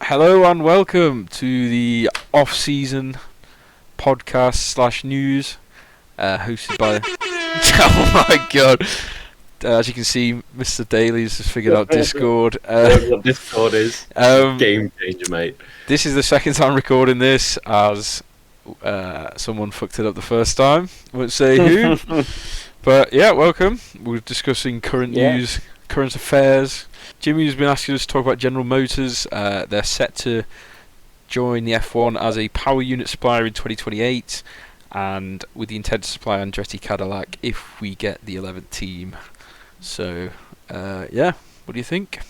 Hello and welcome to the off-season podcast slash news, hosted by. Oh my god! As you can see, Mr. Daly's has figured out Discord. What Discord is. Um, Game changer, mate. this is the second time recording this, as someone fucked it up the first time. Won't say who, but yeah, welcome. We're discussing current news, current affairs. Jimmy's been asking us to talk about General Motors. They're set to join the F1 as a power unit supplier in 2028, and with the intent to supply Andretti Cadillac if we get the 11th team. So, yeah, what do you think?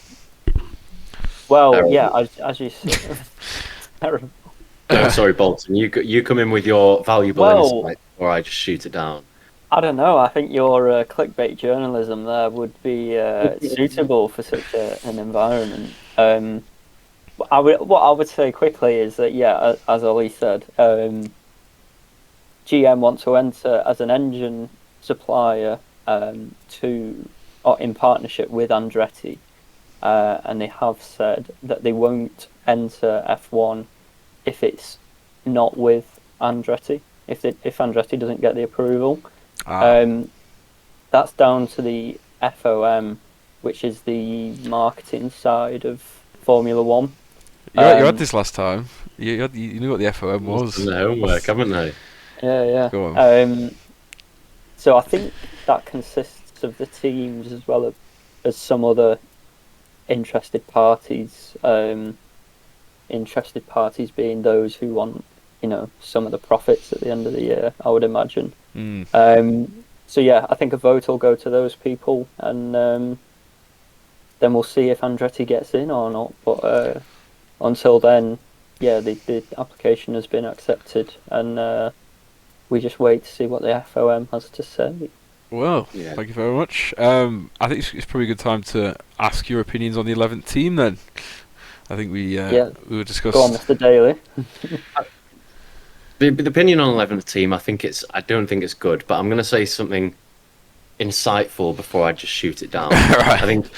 Well, Terrible. yeah, as you said, terrible. No, sorry, Bolton. You come in with your valuable Well- insight, or I just shoot it down. I don't know. I think your clickbait journalism there would be suitable for such an environment. What I would say quickly is that, yeah, as Ollie said, GM want to enter as an engine supplier in partnership with Andretti, and they have said that they won't enter F1 if it's not with Andretti. If Andretti doesn't get the approval. That's down to the FOM, which is the marketing side of Formula One. You had this last time. You knew what the FOM was. Done their homework, haven't they? Yeah. Go on. So I think that consists of the teams as well as some other interested parties. Interested parties being those who want, some of the profits at the end of the year, I would imagine. So yeah, I think a vote will go to those people, and then we'll see if Andretti gets in or not. But until then, yeah, the application has been accepted, and we just wait to see what the FOM has to say. Well, Yeah. thank you very much. I think it's probably a good time to ask your opinions on the 11th team then. I think we were discussing. Go on, Mr. Daly. The opinion on 11th team, I don't think it's good, but I'm going to say something insightful before I just shoot it down. Right. I think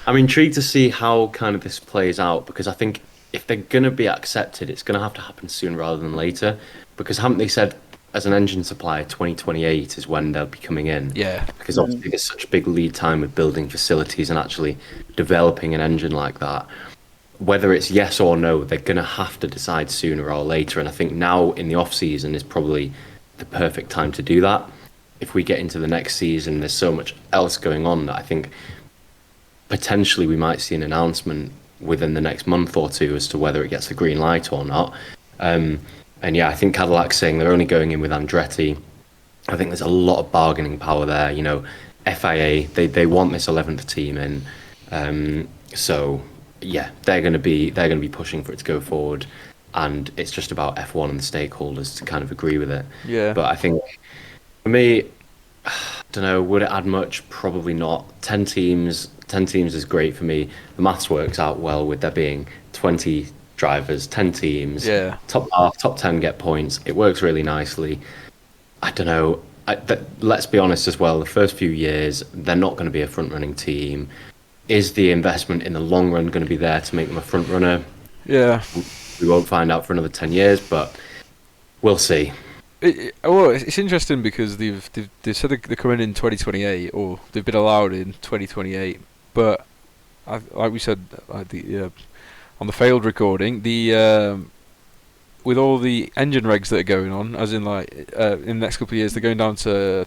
I'm intrigued to see how kind of this plays out, because I think if they're going to be accepted, it's going to have to happen sooner rather than later, because haven't they said as an engine supplier 2028 is when they'll be coming in? Yeah. Because obviously there's such a big lead time with building facilities and actually developing an engine like that. Whether it's yes or no, they're going to have to decide sooner or later. And I think now in the off season is probably the perfect time to do that. If we get into the next season, there's so much else going on that I think potentially we might see an announcement within the next month or two as to whether it gets the green light or not. And yeah, I think Cadillac's saying they're only going in with Andretti. I think there's a lot of bargaining power there. FIA, they want this 11th team in. So yeah, they're going to be pushing for it to go forward, and it's just about F1 and the stakeholders to kind of agree with it. Yeah. But I think for me, I don't know, would it add much? Probably not. 10 teams is great for me. The maths works out well with there being 20 drivers, 10 teams. Yeah. Top 10 get points. It works really nicely. I don't know. Let's be honest as well. The first few years, they're not going to be a front-running team. Is the investment in the long run going to be there to make them a front runner? Yeah. We won't find out for another 10 years, but we'll see. It's interesting because they've said they're coming in 2028, or they've been allowed in 2028. But like we said, on the failed recording, with all the engine regs that are going on, as in in the next couple of years, they're going down to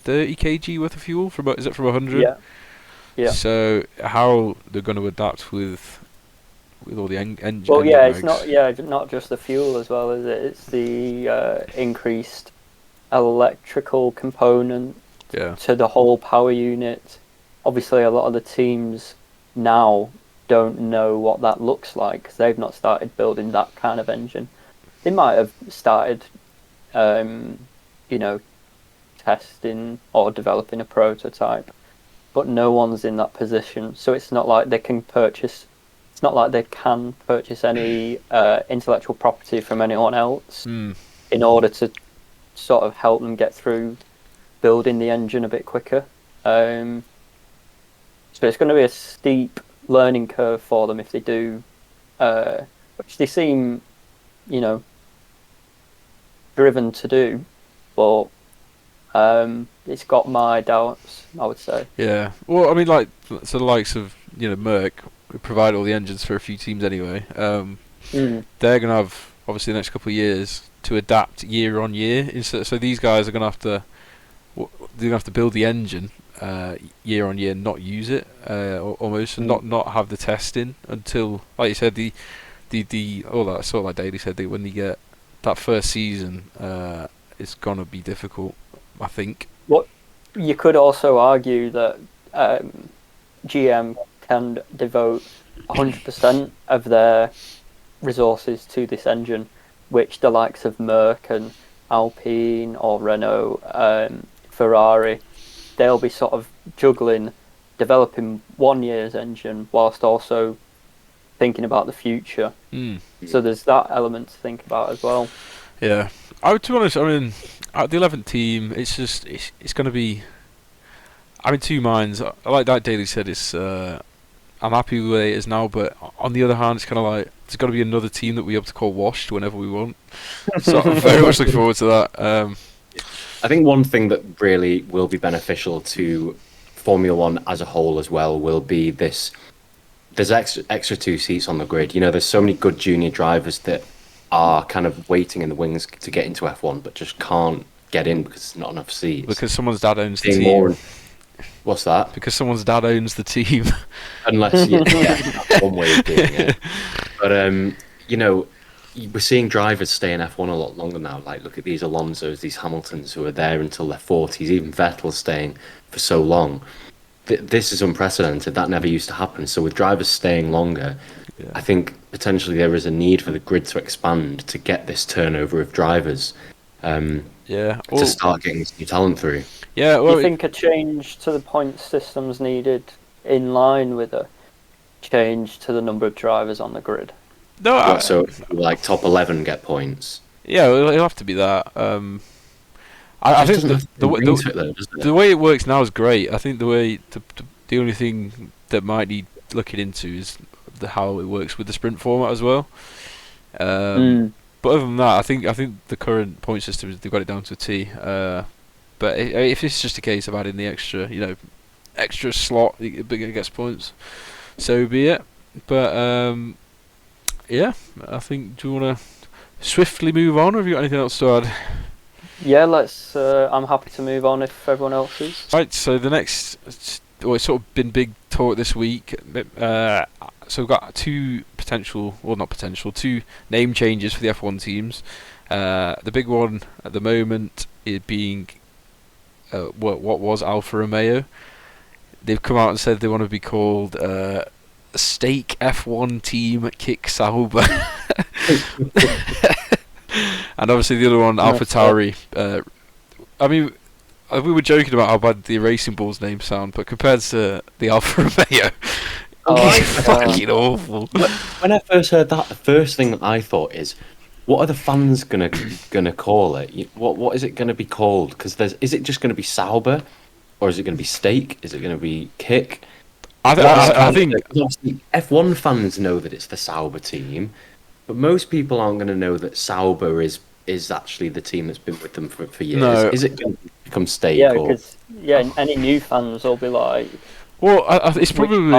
30 kg worth of fuel from 100. Yeah. So how they're going to adapt with all the engine? Well, yeah, it's regs. not just the fuel as well, is it? It's the increased electrical component to the whole power unit. Obviously, a lot of the teams now don't know what that looks like because they've not started building that kind of engine. They might have started, testing or developing a prototype, but no one's in that position. So it's not like they can purchase. It's not like they can purchase any intellectual property from anyone else in order to sort of help them get through building the engine a bit quicker. So it's going to be a steep learning curve for them if they do which they seem, driven to do, but it's got my doubts, I would say. Yeah. Well, I mean, like, so the likes of, Merck provide all the engines for a few teams anyway. They're going to have, obviously, the next couple of years to adapt year on year. So these guys are going to have to, build the engine year on year, not use it almost, and not have the testing until, like you said, the all that sort of like Daly said, when you get that first season, it's gonna be difficult, I think. What you could also argue that GM can devote 100% of their resources to this engine, which the likes of Merck and Alpine or Renault, Ferrari, they'll be sort of juggling developing 1 year's engine whilst also thinking about the future. So there's that element to think about as well. Yeah, to be honest, I mean, at the 11th team, it's just it's going to be. I'm in two minds. Like that Daly said, it's I'm happy with the way it is now, but on the other hand, it's kind of like there's got to be another team that we have to call washed whenever we want. So I'm very much looking forward to that. I think one thing that really will be beneficial to Formula One as a whole as well will be this. There's extra 2 seats on the grid. There's so many good junior drivers that are kind of waiting in the wings to get into F1, but just can't get in because there's not enough seats. Because someone's dad owns the team. What's that? Because someone's dad owns the team. Unless, that's one way of doing it. But, we're seeing drivers stay in F1 a lot longer now. Like, look at these Alonsos, these Hamiltons who are there until their 40s, even Vettel staying for so long. This is unprecedented. That never used to happen. So with drivers staying longer, I think potentially there is a need for the grid to expand to get this turnover of drivers. To start getting this new talent through. Yeah. Do you think a change to the point system's needed in line with a change to the number of drivers on the grid? No. So like top 11 get points. Yeah, it'll have to be that. I think the way it works now is great. I think the only thing that might need looking into is how it works with the sprint format as well. But other than that, I think the current point system they've got it down to a T. But if it's just a case of adding the extra slot, it gets points, so be it. But I think. Do you want to swiftly move on, or have you got anything else to add? Yeah, let's. I'm happy to move on if everyone else is. Right, so the next, it's sort of been big talk this week. So we've got two name changes for the F1 teams. The big one at the moment is being what was Alfa Romeo. They've come out and said they want to be called Steak F1 Team Kick Sauber. And obviously the other one, AlphaTauri. I mean, we were joking about how bad the Racing Bulls name sound, but compared to the Alfa Romeo, it's fucking awful. When I first heard that, the first thing that I thought is, what are the fans gonna call it? What is it gonna be called? Because is it just gonna be Sauber, or is it gonna be Steak? Is it gonna be Kick? I think obviously F1 fans know that it's the Sauber team. But most people aren't going to know that Sauber is actually the team that's been with them for years. No. Is it going to become Steak? Yeah, because any new fans will be like, well, it's probably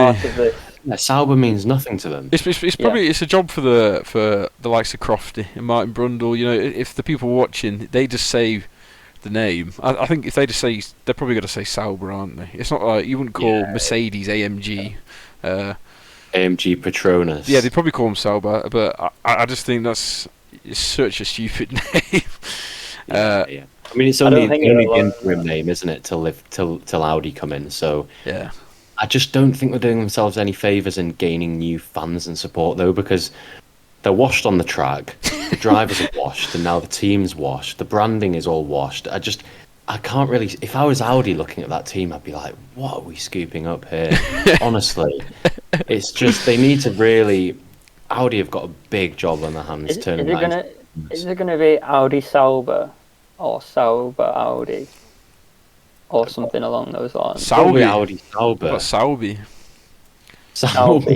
Sauber means nothing to them. It's probably it's a job for the likes of Crofty and Martin Brundle. If the people watching, they just say the name. I think if they just say, they're probably going to say Sauber, aren't they? It's not like you wouldn't call Mercedes AMG. AMG Petronas. Yeah, they'd probably call them Sauber, but I just think it's such a stupid name. I mean, it's only the interim name, isn't it, till Audi come in? So yeah, I just don't think they're doing themselves any favours in gaining new fans and support, though, because they're washed on the track, the drivers are washed, and now the team's washed. The branding is all washed. I can't really. If I was Audi looking at that team, I'd be like, "What are we scooping up here?" Honestly, it's just they need to really. Audi have got a big job on their hands. Is it gonna be Audi Sauber or Sauber Audi or something along those lines? Sauber Audi Sauber. Sauber. Sauber. I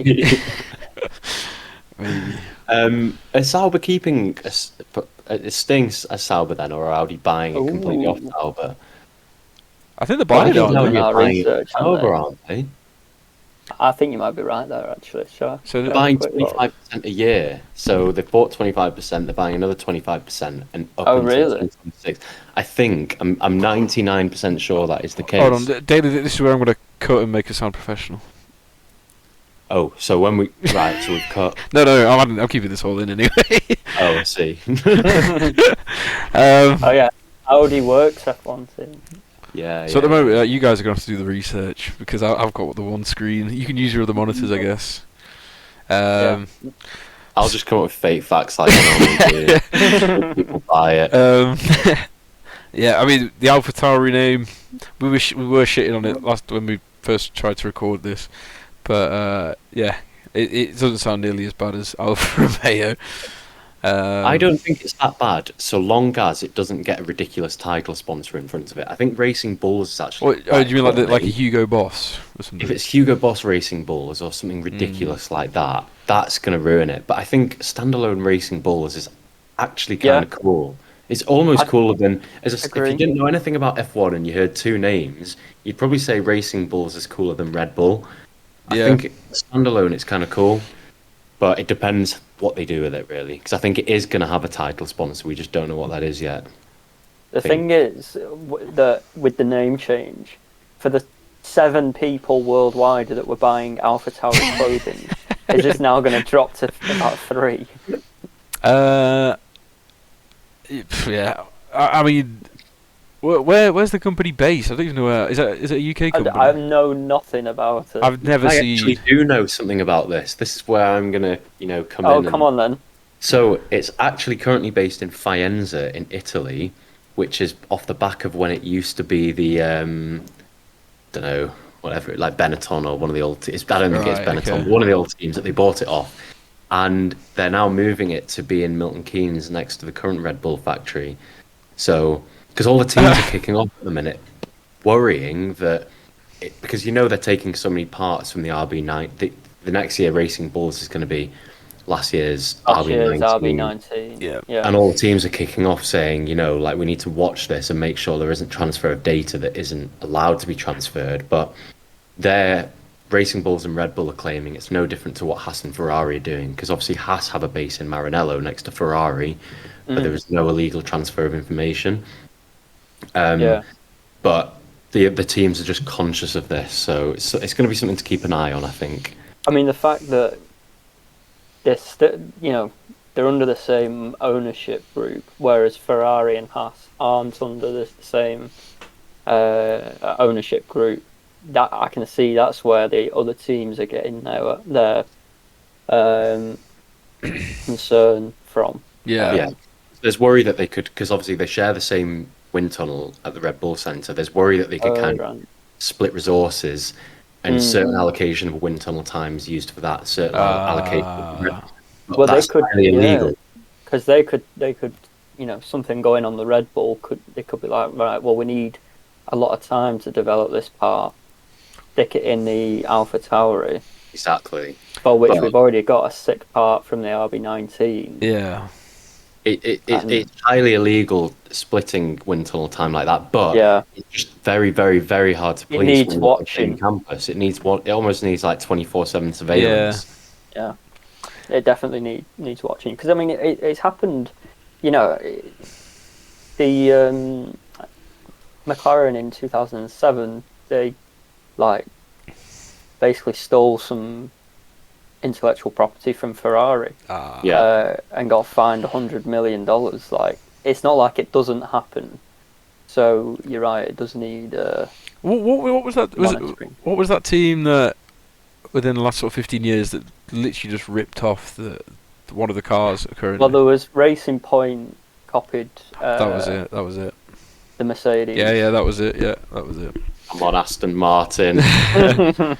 mean, Is Sauber keeping is staying as Sauber then, or are Audi buying it completely off Ooh. Sauber? I think they're Well, I buying it, think aren't doing they? Audi are our buying it research, from aren't they? Sauber, aren't they? I think you might be right there, actually. Shall So I They're have a buying quick look? 25% a year, so they've bought 25%. They're buying another 25%, and up Oh, until really? 2026. I think I'm 99% sure that is the hold on, case. Daily. This is where I'm going to cut and make it sound professional. Oh, so when we right, so we've cut. No, I'm keeping this all in anyway. Oh, I see. Oh yeah, Audi works F1 team. Yeah. So at the yeah. moment, you guys are going to have to do the research because I've got the one screen. You can use your other monitors, I guess. Yeah. I'll just come up with fake facts like I normally do. People buy it. Yeah, I mean the AlphaTauri name. We were shitting on it last when we first tried to record this, but yeah, it doesn't sound nearly as bad as Alfa Romeo. I don't think it's that bad, so long as it doesn't get a ridiculous title sponsor in front of it. I think Racing Bulls is actually. Oh, do you mean like currently- a Hugo Boss or something? If it's Hugo Boss Racing Bulls or something ridiculous like that, that's going to ruin it. But I think standalone Racing Bulls is actually kind of cool. It's almost cooler than if you didn't know anything about F1 and you heard two names, you'd probably say Racing Bulls is cooler than Red Bull. I think standalone it's kind of cool, but it depends what they do with it really. Because I think it is going to have a title sponsor. We just don't know what that is yet. The thing is that with the name change, for the 7 people worldwide that were buying AlphaTauri clothing, is this now going to drop to about 3? Yeah, I mean, where's the company based? I don't even know where. Is it a UK company? I know nothing about it. I've never I seen. actually do know something about this. This is where I'm going to, come in. Oh, come on then. So it's actually currently based in Faenza in Italy, which is off the back of when it used to be the, don't know, whatever, like Benetton or one of the old teams. I don't think it's Benetton. Okay. One of the old teams that they bought it off. And they're now moving it to be in Milton Keynes next to the current Red Bull factory. So, because all the teams are kicking off at the minute, worrying that, because they're taking so many parts from the RB9. The next year Racing Bulls is going to be last year's RB19. Yeah. And all the teams are kicking off saying, we need to watch this and make sure there isn't transfer of data that isn't allowed to be transferred. But their Racing Bulls and Red Bull are claiming it's no different to what Haas and Ferrari are doing, because obviously Haas have a base in Maranello next to Ferrari, but there is no illegal transfer of information. But the teams are just conscious of this, so it's going to be something to keep an eye on, I think. I mean, the fact that they're under the same ownership group, whereas Ferrari and Haas aren't under the same ownership group. That I can see that's where the other teams are getting their concern from. Yeah. There's worry that they could, because obviously they share the same wind tunnel at the Red Bull Centre. There's worry that they could kind of split resources, and certain allocation of wind tunnel times used for that, certain allocation. Well, that's they could illegal. Because they could, something going on the Red Bull could be like, right, well, we need a lot of time to develop this part. Stick it in the AlphaTauri. Exactly. For which we've already got a sick part from the RB19. Yeah. It's highly illegal splitting wind tunnel time like that, but it's just very, very, very hard to police. It needs watching. Campus. It almost needs like 24/7 surveillance. Yeah. It definitely needs watching, because I mean it's happened. The McLaren in 2007, they basically stole some intellectual property from Ferrari, and got fined $100 million. It's not like it doesn't happen. So you're right, it does need. What was that? What was that team that within the last sort of 15 years that literally just ripped off one of the cars currently? Well, there was Racing Point copied. That was it. The Mercedes. Yeah, that was it. I'm on Aston Martin. To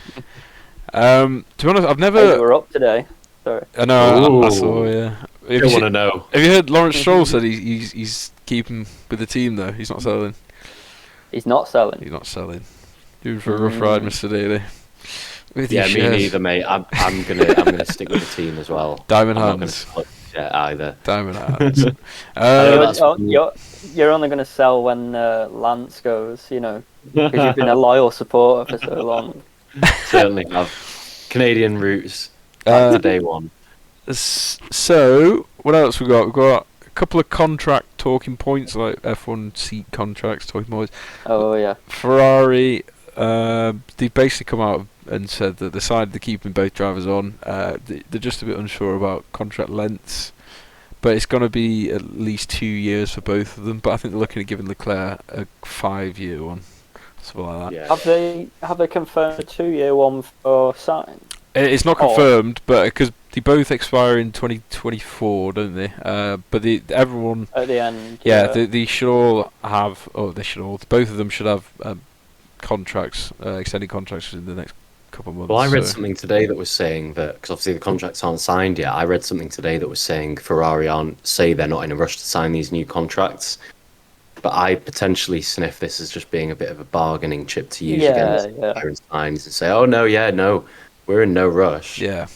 be honest, I've never. Oh, you were up today. Sorry. I know. I saw. Yeah. I don't want to know. Have you heard Lawrence Stroll said he's keeping with the team though? He's not selling. He's not selling. He's not selling. Doing for a rough ride, Mr. Daly. With Yeah, your me shares. neither, mate. I'm gonna stick with the team as well. Diamond I'm not gonna hands. split it either. Diamond hands. I know that's You're only going to sell when Lance goes, because you've been a loyal supporter for so long. certainly have Canadian roots back to day one. So, what else we got? We've got a couple of contract talking points, like F1 seat contracts talking points. Oh, yeah. Ferrari, they basically come out and said that they decided to keep both drivers on. They're just a bit unsure about contract lengths, but it's going to be at least 2 years for both of them. But I think they're looking at giving Leclerc a 5-year one, something like that. Yeah. Have they confirmed a 2-year one for Sainz? It's not confirmed, but because they both expire in 2024, don't they? But everyone At the end. yeah, they should all have. Oh, they should all. Both of them should have contracts, extended contracts in the next couple of months. Well, I read something today that was saying that, because obviously the contracts aren't signed yet. I read something today that was saying Ferrari say they're not in a rush to sign these new contracts. But I potentially sniff this as just being a bit of a bargaining chip to use against Iron Signs and say, oh no, we're in no rush. Yeah.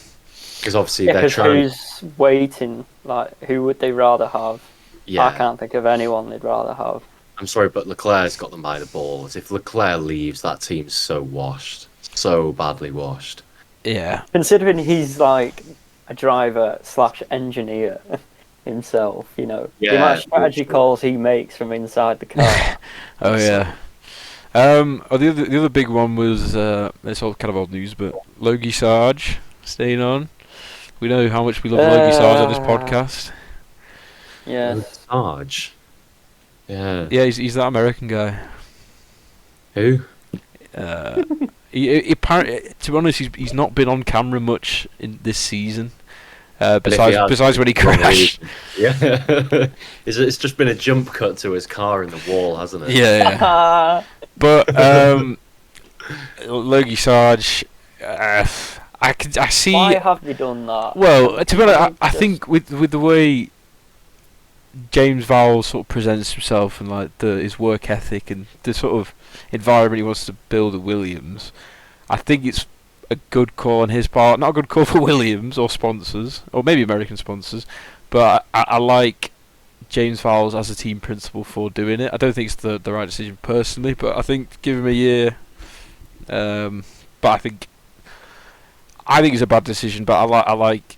Because obviously they're trying. Who's waiting? Like, who would they rather have? Yeah. I can't think of anyone they'd rather have. I'm sorry, but Leclerc's got them by the balls. If Leclerc leaves, that team's so washed. So badly washed. Yeah. Considering he's like a driver / engineer himself, the amount of strategy calls he makes from inside the car. Oh yeah. The other big one was it's all kind of old news, but Logie Sarge staying on. We know how much we love Logie Sarge on this podcast. Yeah. Sarge. Yeah. Yeah, he's that American guy. Who? He apparently, to be honest, he's not been on camera much in this season. Besides when he crashed. Yeah. It's just been a jump cut to his car in the wall, hasn't it? Yeah. But Logie Sarge, I see. Why have they done that? Well, to be honest, I think with the way James Vowles sort of presents himself and like his work ethic and the sort of environment he wants to build at Williams, I think it's a good call on his part. Not a good call for Williams or sponsors, or maybe American sponsors, but I like James Vowles as a team principal for doing it. I don't think it's the right decision personally, but I think give him a year. But I think it's a bad decision. But I like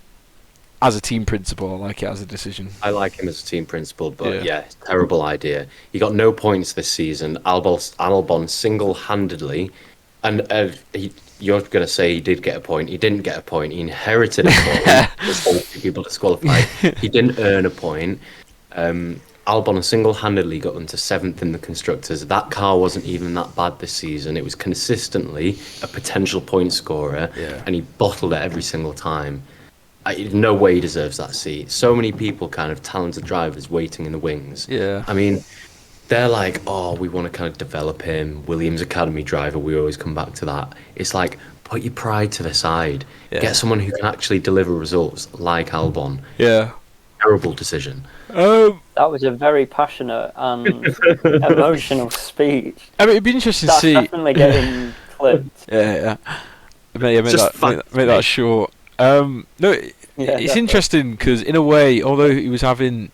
as a team principal, I like it as a decision. I like him as a team principal, but yeah terrible idea. He got no points this season. Albon single-handedly, and you're going to say he did get a point. He didn't get a point. He inherited a point. There's all people disqualified. He didn't earn a point. Albon single-handedly got them to 7th in the constructors. That car wasn't even that bad this season. It was consistently a potential point scorer, and he bottled it every single time. No way he deserves that seat. So many people, kind of talented drivers, waiting in the wings. Yeah. I mean, they're like, oh, we want to kind of develop him. Williams Academy driver, we always come back to that. It's like, put your pride to the side. Yeah. Get someone who can actually deliver results, like Albon. Yeah. Terrible decision. That was a very passionate and emotional speech. I mean, it'd be interesting to see. That's definitely getting clipped. Yeah. Make that short. It's interesting because in a way, although he was having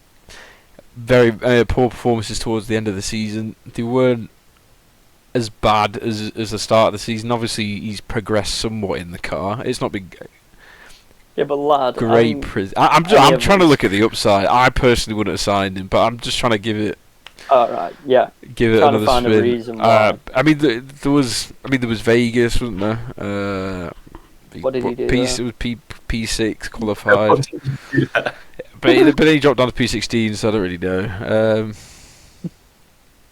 very poor performances towards the end of the season, they weren't as bad as the start of the season. Obviously, he's progressed somewhat in the car. It's not been. Yeah, but lad, great. I'm trying to look at the upside. I personally wouldn't have signed him, but I'm just trying to give it. Oh right, yeah. Give it another spin. A reason why. I mean, there was Vegas, wasn't there? What did he do? It was P6 qualified. But then he dropped down to P16, so I don't really know.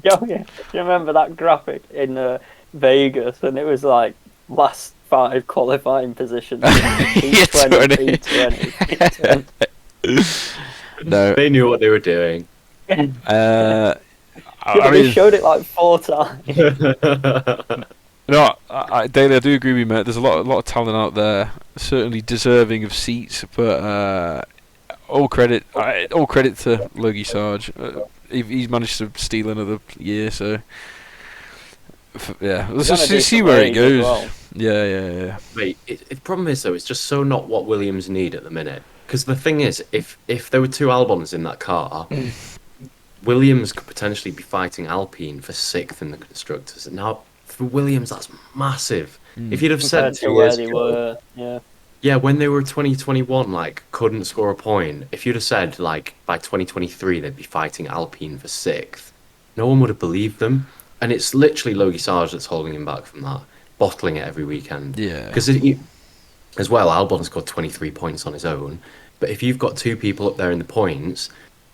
Yeah. You remember that graphic in Vegas, and it was like last 5 qualifying positions. P20, P20, P20. No, they knew what they were doing. They showed it like 4 times. No, Daly, I do agree with you, mate. There's a lot of talent out there, certainly deserving of seats. But all credit to Logie Sarge. He's managed to steal another year. So Yeah, let's He's on a just decent see where it wage as goes. well. Yeah. Mate, the problem is though, it's just so not what Williams need at the minute. Because the thing is, if there were two Albons in that car, Williams could potentially be fighting Alpine for 6th in the constructors. Now, for Williams, that's massive. If you'd have said Compared to 2 where years they ago, were, yeah. yeah, when they were 2021, like couldn't score a point. If you'd have said like by 2023 they'd be fighting Alpine for 6th, no one would have believed them. And it's literally Logie Sarge that's holding him back from that, bottling it every weekend. Yeah. Because as well, Albon scored 23 points on his own. But if you've got two people up there in the points,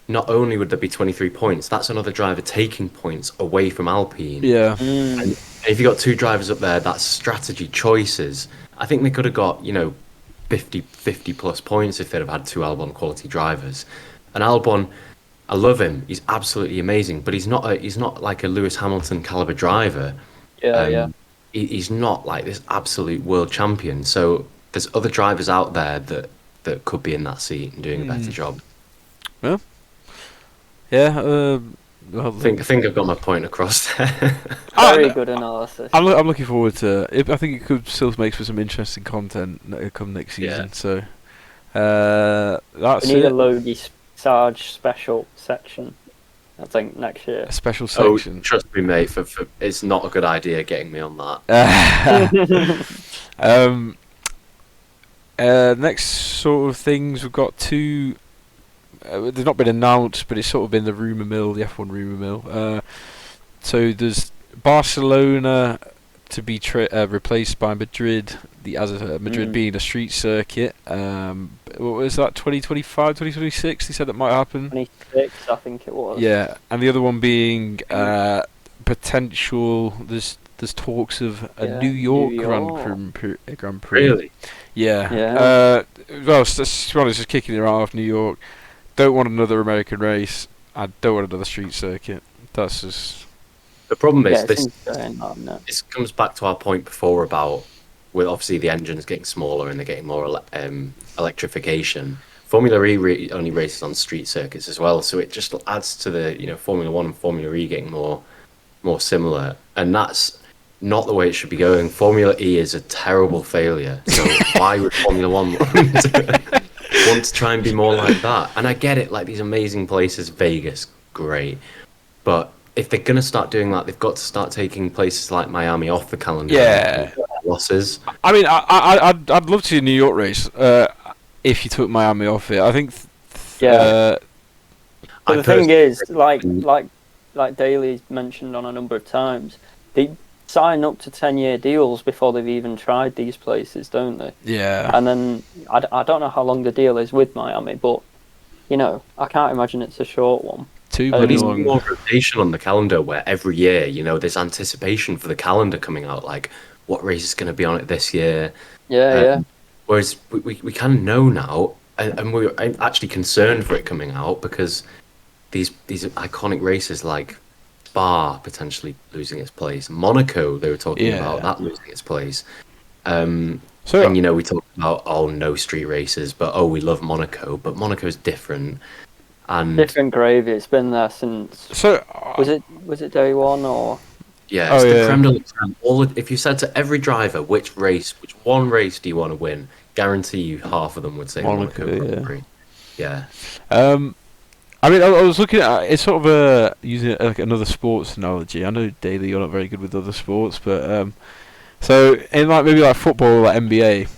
not only would there be 23 points, that's another driver taking points away from Alpine. Yeah. And if you've got two drivers up there, that's strategy choices. I think they could have got, 50 plus points if they'd have had two Albon quality drivers. And Albon, I love him. He's absolutely amazing, but he's not like a Lewis Hamilton caliber driver. Yeah. He's not like this absolute world champion. So there's other drivers out there that could be in that seat and doing a better job. Well, yeah. I think I've got my point across there. Very good analysis. I'm looking forward to it. I think it could still make for some interesting content come next season. Yeah. So that's We need it. a Logie Sarge special section, I think, next year. A special Oh, section. trust me, mate. For it's not a good idea getting me on that. Next sort of things, we've got two. They've not been announced, but it's sort of been the rumour mill, the F1 rumour mill. So there's Barcelona to be replaced by Madrid, Madrid being a street circuit. What was that, 2025, 2026? They said that might happen. 26, I think it was. Yeah, and the other one being potential. There's talks of a New York Grand Prix. Really? Yeah. Yeah. Well, to be honest, just kicking it off, New York. Don't want another American race. I don't want another street circuit. That's just. The problem is Yeah, this comes back to our point before about with obviously the engines getting smaller and they're getting more electrification. Formula E only races on street circuits as well, so it just adds to the Formula One and Formula E getting more similar, and that's not the way it should be going. Formula E is a terrible failure, so why would Formula One want to try and be more like that? And I get it, like these amazing places, Vegas, great, but if they're going to start doing that, they've got to start taking places like Miami off the calendar. Yeah. Losses. I mean, I'd love to see a New York race if you took Miami off it. I think. But the thing is, like Daly's mentioned on a number of times, they sign up to 10-year deals before they've even tried these places, don't they? Yeah. And then I don't know how long the deal is with Miami, but I can't imagine it's a short one. But there's more rotation on the calendar where every year, there's anticipation for the calendar coming out, like what race is going to be on it this year. Yeah. Whereas we kind of know now, and we're actually concerned for it coming out because these iconic races like Spa potentially losing its place, Monaco they were talking about that losing its place. And we talked about no street races, but we love Monaco, but Monaco's different. And different gravy. It's been there since. So was it day one or? Yeah, it's the creme de la creme. If you said to every driver which one race do you want to win, guarantee you half of them would say Monaco Grand Prix. Yeah. I mean, I was looking at it's sort of using like another sports analogy. I know Daly, you're not very good with other sports, but so in maybe football, like NBA,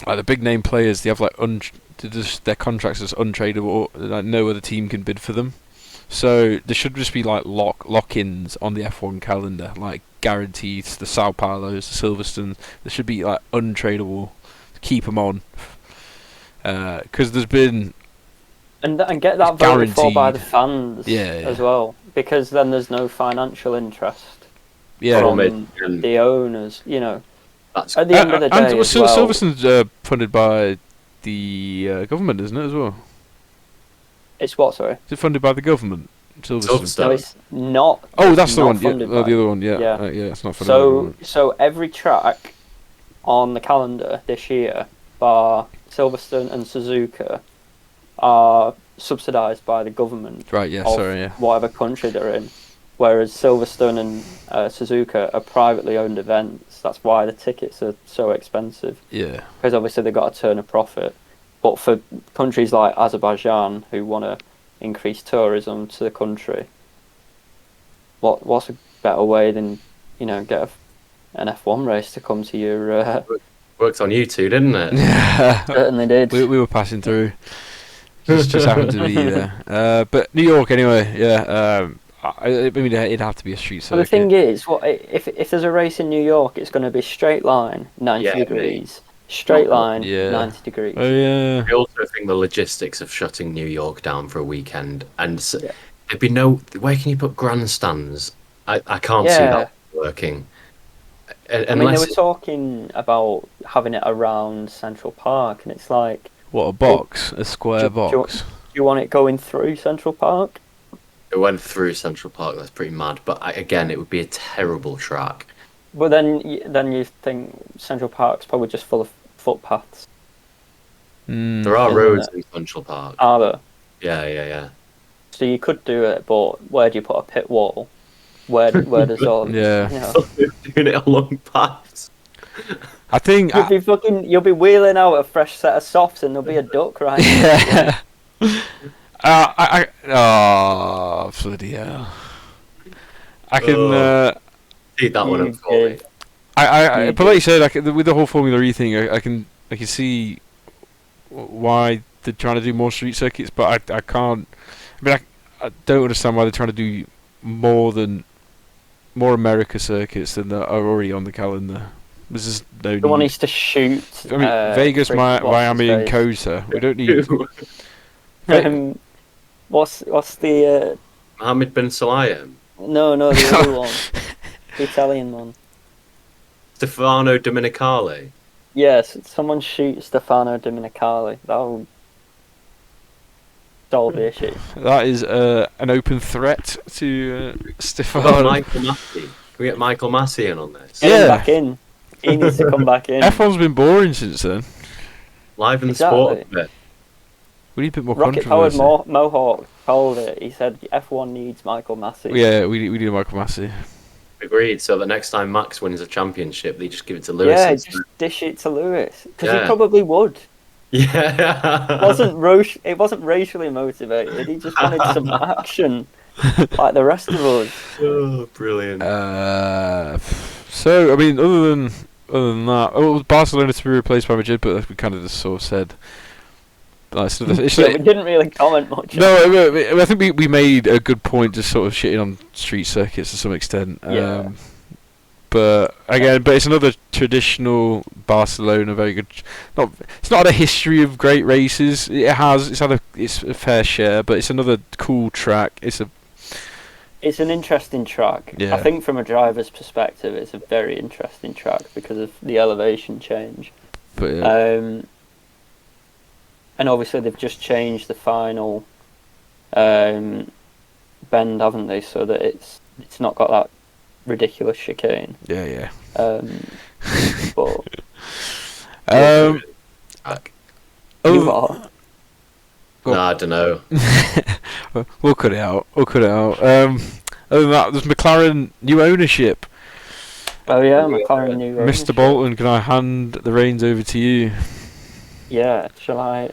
like the big name players, they have their contracts as untradeable. Like no other team can bid for them. So there should just be lock-ins on the F1 calendar, like guaranteed. The Sao Paulos, the Silverstone. There should be untradeable. Keep them on, because there's been and get that voted for by the fans as well, because then there's no financial interest from the owners. At the end of the day, Silverstone's funded by the government, isn't it, as well? It's what, sorry? Is it funded by the government? Silverstone. No, it's not. Oh, that's the one. Yeah, the other one. Yeah. It's not funded. So every track on the calendar this year, bar Silverstone and Suzuka, are subsidised by the government. Right. Yeah. Whatever country they're in. whereas Silverstone and Suzuka are privately owned events. That's why the tickets are so expensive. Yeah. Because obviously they've got to turn a profit. But for countries like Azerbaijan who want to increase tourism to the country, what's a better way than get an F1 race to come to your? Worked on you two, didn't it? Yeah. Certainly did. We were passing through. Just happened to be there. But New York, anyway. Yeah. I mean, it'd have to be a street circuit. Well, the thing is, if there's a race in New York, it's going to be straight line, 90 degrees. Straight line, 90 degrees. Oh, yeah. I also think the logistics of shutting New York down for a weekend, and there'd be no... Where can you put grandstands? I can't see that working. I mean, they were talking about having it around Central Park, and it's like... What, a box? A square box? Do you want it going through Central Park? It went through Central Park, that's pretty mad. But again, it would be a terrible track. But then you think Central Park's probably just full of footpaths. There are roads in Central Park. Are there? Yeah. So you could do it, but where do you put a pit wall? Where does all... Yeah. Doing it along paths. I think... You'll be wheeling out a fresh set of softs and there'll be a duck right Yeah. Bloody hell. I can... See that one up for me. But like you said, with the whole Formula E thing, I can see why they're trying to do more street circuits, but I can't... I mean, I don't understand why they're trying to do more America circuits than are already on the calendar. This is no need. The one needs to shoot. I mean, Vegas, Miami, and Kota. We don't need. What's the? Mohammed bin Sulayem. No, the other one, the Italian one. Stefano Domenicali. Yes, someone shoot Stefano Domenicali. That'll solve the issue. That is an open threat to Stefano. Michael Massey. Can we get Michael Massey in on this? Get him back in. He needs to come back in. F1's been boring since then. Live in the sport a bit. We need a bit more Rocket controversy. Powered Mohawk told it. He said F1 needs Michael Massey. Yeah, we need a Michael Massey. Agreed. So the next time Max wins a championship, they just give it to Lewis. Yeah, just dish it to Lewis because Yeah. he probably would. Yeah. It wasn't racially motivated. He just wanted some action, like the rest of us. Oh, brilliant. So I mean, other than that, Barcelona to be replaced by Madrid, but we kind of just sort of said. We didn't really comment much. No, I think we made a good point, just sort of shitting on street circuits to some extent. Yeah. But again, it's another traditional Barcelona, very good. It's not had a history of great races. It's had a fair share, but it's another cool track. It's an interesting track. Yeah. I think from a driver's perspective, it's a very interesting track because of the elevation change. But yeah. And obviously they've just changed the final bend, haven't they? So that it's not got that ridiculous chicane. Yeah. But you are. No, I don't know. We'll cut it out. Other than that, there's McLaren new ownership. Oh yeah, McLaren new ownership. Mr. Bolton, can I hand the reins over to you? Yeah, shall I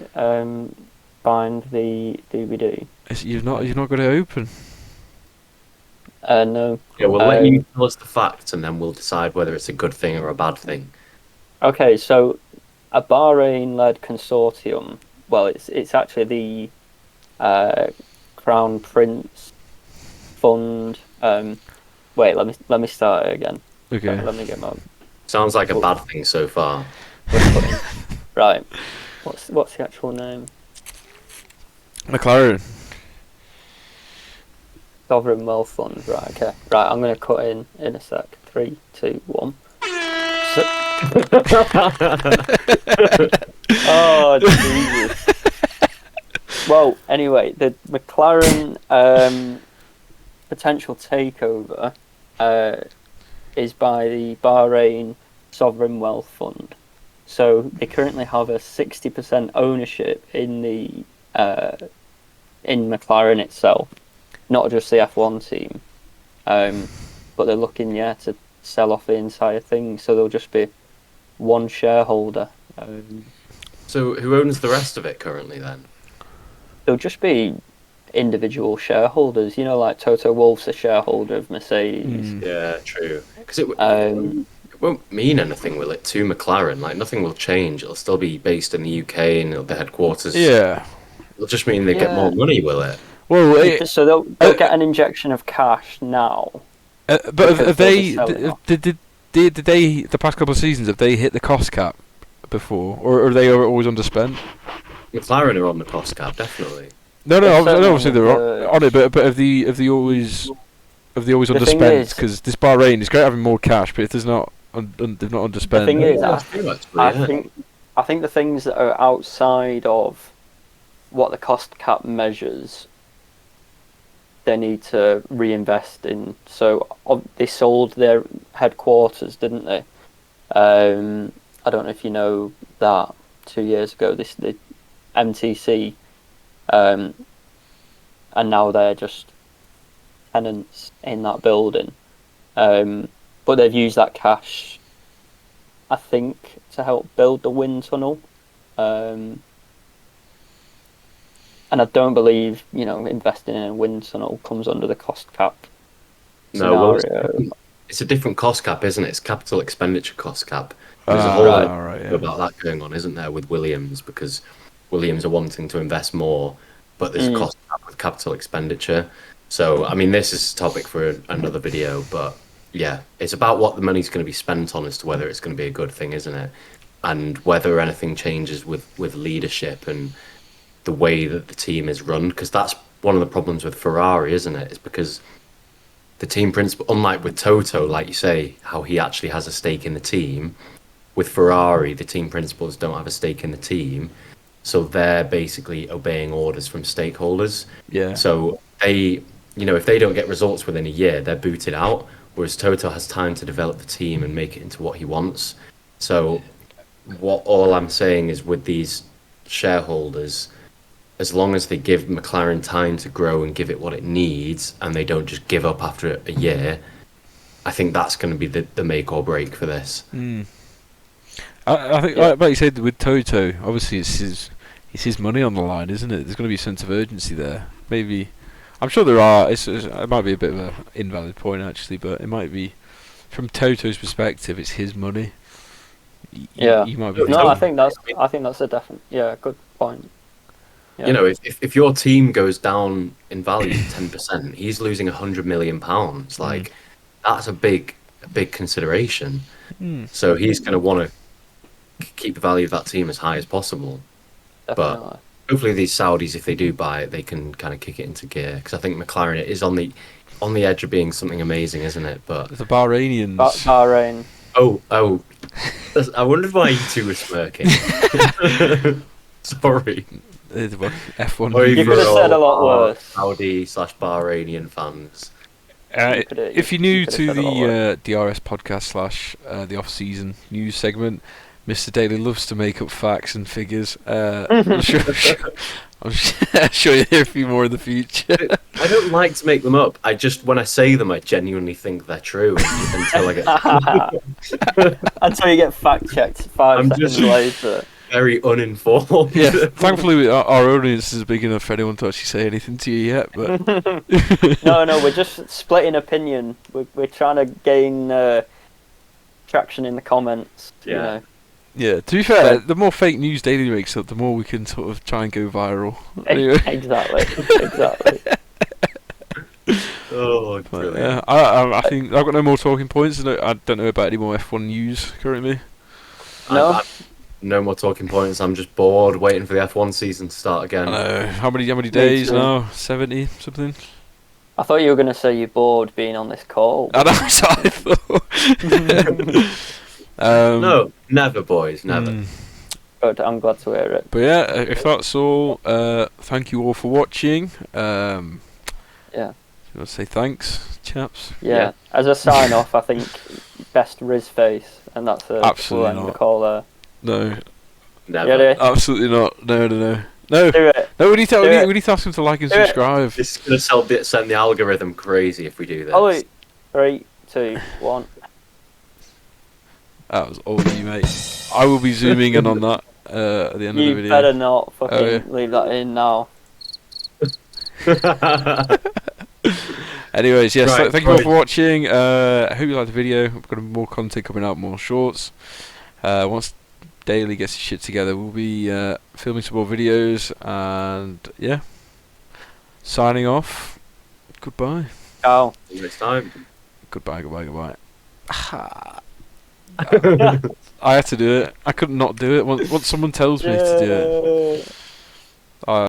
bind the DVD? You've not got it open. No. Yeah, we'll let you tell us the facts, and then we'll decide whether it's a good thing or a bad thing. Okay, so a Bahrain-led consortium. Well, it's actually the Crown Prince Fund. Wait, let me start it again. Okay. Let me get my. Sounds like a bad thing so far. Right. What's the actual name? McLaren. Sovereign Wealth Fund. Right. Okay. Right. I'm gonna cut in a sec. 3, 2, 1. Oh Jesus. Well, anyway, the McLaren potential takeover is by the Bahrain Sovereign Wealth Fund. So they currently have a 60% ownership in in McLaren itself, not just the F1 team. But they're looking, to sell off the entire thing, so there'll just be one shareholder. So who owns the rest of it currently then? There'll just be individual shareholders, like Toto Wolff's a shareholder of Mercedes. Yeah, true. Because it won't mean anything, will it, to McLaren? Like, nothing will change. It'll still be based in the UK and the headquarters. Yeah. It'll just mean they get more money, will it? Well, so they'll get an injection of cash now. But have they? Did they the past couple of seasons? Have they hit the cost cap before, or are they always underspent? McLaren are on the cost cap, definitely. No, obviously they're on it, but have they always underspent? Because this Bahrain is great having more cash, but if there's not, they've not underspent. The thing is, I think the things that are outside of what the cost cap measures, they need to reinvest in. So they sold their headquarters, didn't they? I don't know if you know that. 2 years ago, the MTC, and now they're just tenants in that building. But they've used that cash, I think, to help build the wind tunnel. And I don't believe, investing in a wind tunnel comes under the cost cap scenario. Well, it's a different cost cap, isn't it? It's capital expenditure cost cap. There's a whole lot about that going on, isn't there, with Williams? Because Williams are wanting to invest more, but there's a cost cap with capital expenditure. So, I mean, this is a topic for another video, but yeah, it's about what the money's going to be spent on as to whether it's going to be a good thing, isn't it? And whether anything changes with leadership and the way that the team is run, because that's one of the problems with Ferrari, isn't it? It's because the team principal, unlike with Toto, like you say, how he actually has a stake in the team, with Ferrari, the team principals don't have a stake in the team, so they're basically obeying orders from stakeholders. Yeah. So they, if they don't get results within a year, they're booted out, whereas Toto has time to develop the team and make it into what he wants. So all I'm saying is with these shareholders, as long as they give McLaren time to grow and give it what it needs, and they don't just give up after a year, I think that's going to be the make or break for this. I think, like you said, with Toto, obviously it's his money on the line, isn't it? There's going to be a sense of urgency there. Maybe, I'm sure there are. It might be a bit of an invalid point actually, but it might be from Toto's perspective, it's his money. He might be. No, I think that's a definite. Good point. Yeah. If your team goes down in value 10%, he's losing £100 million. Like, that's a big consideration. So he's going to want to keep the value of that team as high as possible. Definitely. But hopefully these Saudis, if they do buy it, they can kind of kick it into gear, because I think McLaren is on the edge of being something amazing, isn't it? But the Bahrainians. Bahrain. Oh, I wondered why you two were smirking. Sorry. F1. You could have said a lot worse. Saudi/Bahrainian fans. If you're new to the DRS podcast / the off-season news segment, Mr. Daly loves to make up facts and figures. I'm sure you'll hear a few more in the future. I don't like to make them up. When I say them, I genuinely think they're true until I get until you get fact checked 5 seconds later. Very uninformed. Yeah, thankfully our audience is big enough for anyone to actually say anything to you yet. But no, we're just splitting opinion. We're trying to gain traction in the comments. Yeah. Yeah, to be fair, the more fake news Daily makes up, the more we can sort of try and go viral. Anyway. Exactly. Oh, brilliant. I think I've got no more talking points. I don't know about any more F1 news currently. No. No more talking points. I'm just bored, waiting for the F1 season to start again. How many days now? 70 something. I thought you were going to say you're bored being on this call. I know, that's what I thought. No, never, boys, never. Good, I'm glad to hear it. But yeah, if that's all, thank you all for watching. Yeah. I want to say thanks, chaps. Yeah. As a sign off, I think best Riz face, and that's absolutely not the call there. No. Never. Absolutely not. No. Do it. No, we need to ask him to like and subscribe. This is going to send the algorithm crazy if we do this. Oh, wait. 3, 2, 1. That was all you, mate. I will be zooming in on that at the end of the You video. better not fucking Oh, yeah. leave that in now. Anyways, yes, Right, thank you all for watching. I hope you liked the video. We've got more content coming out, more shorts. Once Daily gets his shit together, we'll be filming some more videos. And yeah, signing off. Goodbye. Ciao. Next time. Goodbye. I had to do it. I could not do it. Once someone tells me to do it.